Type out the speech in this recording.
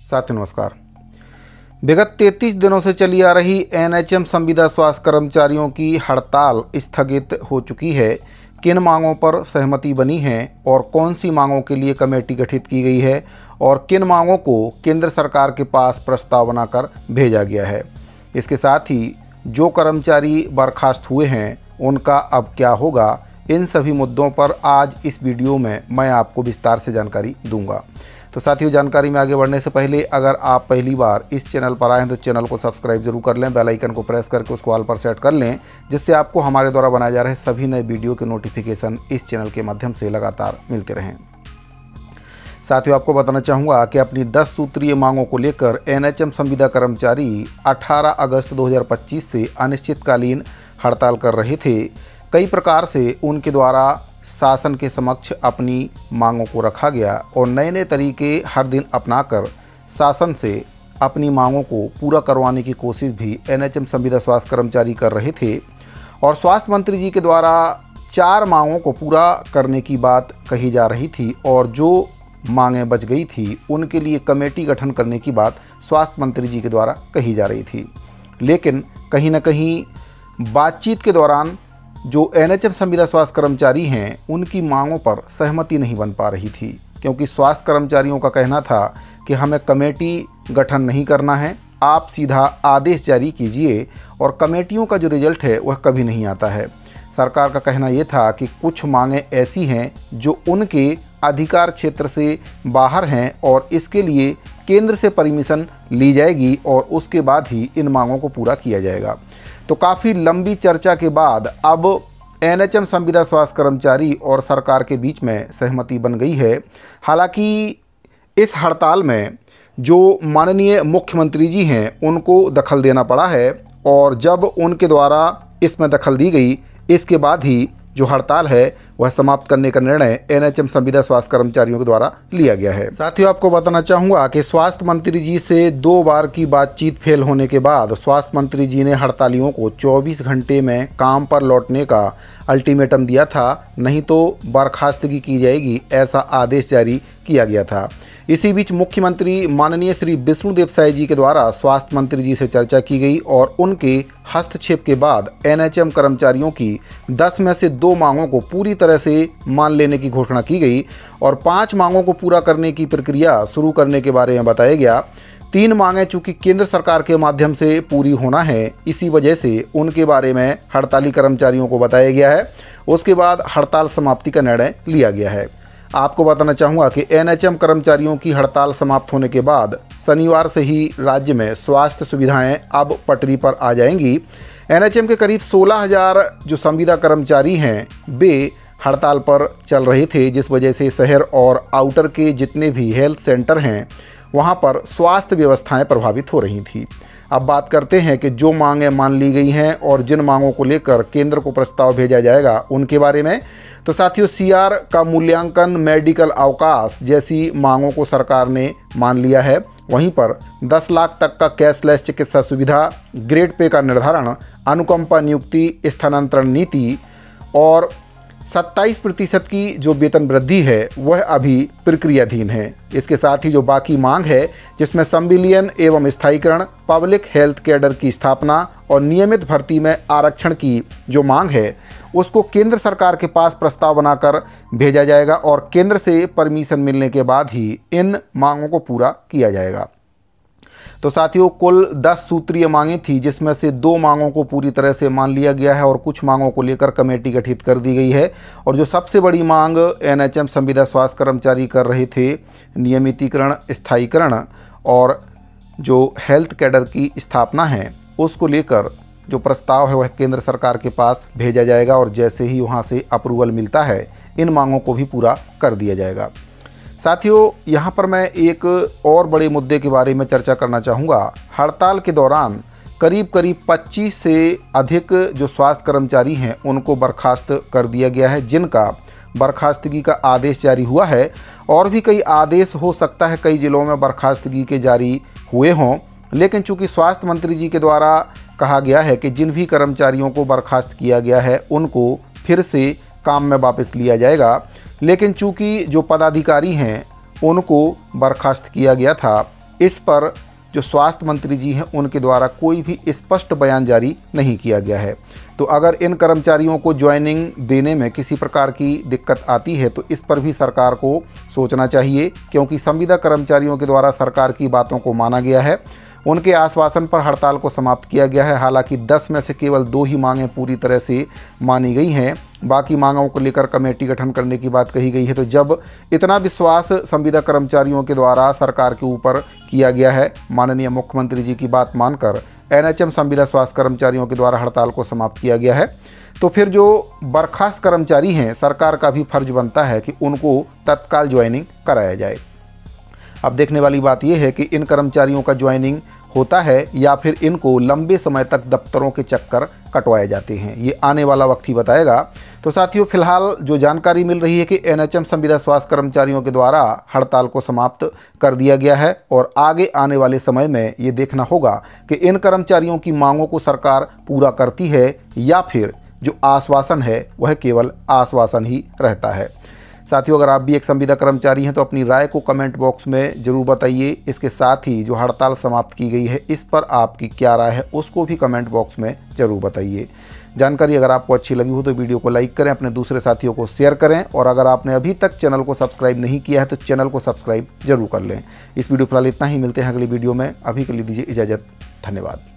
साथियों नमस्कार। विगत 33 दिनों से चली आ रही एनएचएम संविदा स्वास्थ्य कर्मचारियों की हड़ताल स्थगित हो चुकी है। किन मांगों पर सहमति बनी है और कौन सी मांगों के लिए कमेटी गठित की गई है और किन मांगों को केंद्र सरकार के पास प्रस्ताव बनाकर भेजा गया है। इसके साथ ही जो कर्मचारी बर्खास्त हुए हैं उनका अब क्या होगा, इन सभी मुद्दों पर आज इस वीडियो में मैं आपको विस्तार से जानकारी दूंगा। तो साथियों, जानकारी में आगे बढ़ने से पहले अगर आप पहली बार इस चैनल पर आए हैं तो चैनल को सब्सक्राइब जरूर कर लें, बेल आइकन को प्रेस करके उसको ऑल पर सेट कर लें, जिससे आपको हमारे द्वारा बनाए जा रहे सभी नए वीडियो के नोटिफिकेशन इस चैनल के माध्यम से लगातार मिलते रहें। साथियों, आपको बताना चाहूँगा कि अपनी 10 सूत्रीय मांगों को लेकर एनएचएम संविदा कर्मचारी 18 अगस्त 2025 से अनिश्चितकालीन हड़ताल कर रहे थे। कई प्रकार से उनके द्वारा शासन के समक्ष अपनी मांगों को रखा गया और नए नए तरीके हर दिन अपनाकर शासन से अपनी मांगों को पूरा करवाने की कोशिश भी एनएचएम संविदा स्वास्थ्य कर्मचारी कर रहे थे। और स्वास्थ्य मंत्री जी के द्वारा 4 मांगों को पूरा करने की बात कही जा रही थी और जो मांगें बच गई थी उनके लिए कमेटी गठन करने की बात स्वास्थ्य मंत्री जी के द्वारा कही जा रही थी। लेकिन कहीं ना कहीं बातचीत के दौरान जो एनएचएम संविदा स्वास्थ्य कर्मचारी हैं उनकी मांगों पर सहमति नहीं बन पा रही थी, क्योंकि स्वास्थ्य कर्मचारियों का कहना था कि हमें कमेटी गठन नहीं करना है, आप सीधा आदेश जारी कीजिए और कमेटियों का जो रिजल्ट है वह कभी नहीं आता है। सरकार का कहना ये था कि कुछ मांगें ऐसी हैं जो उनके अधिकार क्षेत्र से बाहर हैं और इसके लिए केंद्र से परमिशन ली जाएगी और उसके बाद ही इन मांगों को पूरा किया जाएगा। तो काफ़ी लंबी चर्चा के बाद अब एनएचएम संविदा स्वास्थ्य कर्मचारी और सरकार के बीच में सहमति बन गई है। हालांकि इस हड़ताल में जो माननीय मुख्यमंत्री जी हैं उनको दखल देना पड़ा है और जब उनके द्वारा इसमें दखल दी गई इसके बाद ही जो हड़ताल है वह समाप्त करने का निर्णय एनएचएम संविदा स्वास्थ्य कर्मचारियों के द्वारा लिया गया है। साथियों, आपको बताना चाहूँगा कि स्वास्थ्य मंत्री जी से 2 बार की बातचीत फेल होने के बाद स्वास्थ्य मंत्री जी ने हड़तालियों को 24 घंटे में काम पर लौटने का अल्टीमेटम दिया था, नहीं तो बर्खास्तगी की जाएगी, ऐसा आदेश जारी किया गया था। इसी बीच मुख्यमंत्री माननीय श्री विष्णुदेव साय जी के द्वारा स्वास्थ्य मंत्री जी से चर्चा की गई और उनके हस्तक्षेप के बाद एनएचएम कर्मचारियों की 10 में से 2 मांगों को पूरी तरह से मान लेने की घोषणा की गई और 5 मांगों को पूरा करने की प्रक्रिया शुरू करने के बारे में बताया गया। 3 मांगें चूँकि केंद्र सरकार के माध्यम से पूरी होना है, इसी वजह से उनके बारे में हड़ताली कर्मचारियों को बताया गया है। उसके बाद हड़ताल समाप्ति का निर्णय लिया गया है। आपको बताना चाहूँगा कि एनएचएम कर्मचारियों की हड़ताल समाप्त होने के बाद शनिवार से ही राज्य में स्वास्थ्य सुविधाएं अब पटरी पर आ जाएंगी। एनएचएम के करीब 16,000 जो संविदा कर्मचारी हैं वे हड़ताल पर चल रहे थे, जिस वजह से शहर और आउटर के जितने भी हेल्थ सेंटर हैं वहाँ पर स्वास्थ्य व्यवस्थाएं प्रभावित हो रही थी। अब बात करते हैं कि जो मांगें मान ली गई हैं और जिन मांगों को लेकर केंद्र को प्रस्ताव भेजा जाएगा उनके बारे में। तो साथियों, सीआर का मूल्यांकन, मेडिकल अवकाश जैसी मांगों को सरकार ने मान लिया है। वहीं पर 10 लाख तक का कैशलेस चिकित्सा सुविधा, ग्रेड पे का निर्धारण, अनुकंपा नियुक्ति, स्थानांतरण नीति और 27% की जो वेतन वृद्धि है वह अभी प्रक्रियाधीन है। इसके साथ ही जो बाकी मांग है जिसमें संविलियन एवं स्थायीकरण, पब्लिक हेल्थ कैडर की स्थापना और नियमित भर्ती में आरक्षण की जो मांग है उसको केंद्र सरकार के पास प्रस्ताव बनाकर भेजा जाएगा और केंद्र से परमिशन मिलने के बाद ही इन मांगों को पूरा किया जाएगा। तो साथियों, कुल 10 सूत्रीय मांगें थी जिसमें से 2 मांगों को पूरी तरह से मान लिया गया है और कुछ मांगों को लेकर कमेटी गठित कर दी गई है। और जो सबसे बड़ी मांग एनएचएम संविदा स्वास्थ्य कर्मचारी कर रहे थे, नियमितीकरण, स्थायीकरण और जो हेल्थ कैडर की स्थापना है, उसको लेकर जो प्रस्ताव है वह केंद्र सरकार के पास भेजा जाएगा और जैसे ही वहाँ से अप्रूवल मिलता है इन मांगों को भी पूरा कर दिया जाएगा। साथियों, यहाँ पर मैं एक और बड़े मुद्दे के बारे में चर्चा करना चाहूँगा। हड़ताल के दौरान करीब 25 से अधिक जो स्वास्थ्य कर्मचारी हैं उनको बर्खास्त कर दिया गया है, जिनका बर्खास्तगी का आदेश जारी हुआ है। और भी कई आदेश हो सकता है कई जिलों में बर्खास्तगी के जारी हुए हों, लेकिन चूँकि स्वास्थ्य मंत्री जी के द्वारा कहा गया है कि जिन भी कर्मचारियों को बर्खास्त किया गया है उनको फिर से काम में वापस लिया जाएगा। लेकिन चूंकि जो पदाधिकारी हैं उनको बर्खास्त किया गया था इस पर जो स्वास्थ्य मंत्री जी हैं उनके द्वारा कोई भी स्पष्ट बयान जारी नहीं किया गया है। तो अगर इन कर्मचारियों को ज्वाइनिंग देने में किसी प्रकार की दिक्कत आती है तो इस पर भी सरकार को सोचना चाहिए, क्योंकि संविदा कर्मचारियों के द्वारा सरकार की बातों को माना गया है। उनके आश्वासन पर हड़ताल को समाप्त किया गया है। हालांकि 10 में से केवल 2 ही मांगें पूरी तरह से मानी गई हैं, बाकी मांगों को लेकर कमेटी गठन करने की बात कही गई है। तो जब इतना विश्वास संविदा कर्मचारियों के द्वारा सरकार के ऊपर किया गया है, माननीय मुख्यमंत्री जी की बात मानकर एनएचएम संविदा स्वास्थ्य कर्मचारियों के द्वारा हड़ताल को समाप्त किया गया है, तो फिर जो बर्खास्त कर्मचारी हैं सरकार का भी फर्ज बनता है कि उनको तत्काल ज्वाइनिंग कराया जाए। अब देखने वाली बात यह है कि इन कर्मचारियों का ज्वाइनिंग होता है या फिर इनको लंबे समय तक दफ्तरों के चक्कर कटवाए जाते हैं, ये आने वाला वक्त ही बताएगा। तो साथियों, फिलहाल जो जानकारी मिल रही है कि एनएचएम संविदा स्वास्थ्य कर्मचारियों के द्वारा हड़ताल को समाप्त कर दिया गया है और आगे आने वाले समय में ये देखना होगा कि इन कर्मचारियों की मांगों को सरकार पूरा करती है या फिर जो आश्वासन है वह केवल आश्वासन ही रहता है। साथियों, अगर आप भी एक संविदा कर्मचारी हैं तो अपनी राय को कमेंट बॉक्स में ज़रूर बताइए। इसके साथ ही जो हड़ताल समाप्त की गई है इस पर आपकी क्या राय है उसको भी कमेंट बॉक्स में ज़रूर बताइए। जानकारी अगर आपको अच्छी लगी हो तो वीडियो को लाइक करें, अपने दूसरे साथियों को शेयर करें और अगर आपने अभी तक चैनल को सब्सक्राइब नहीं किया है तो चैनल को सब्सक्राइब जरूर कर लें। इस वीडियो फिलहाल इतना ही, मिलते हैं अगली वीडियो में। अभी के लिए दीजिए इजाज़त, धन्यवाद।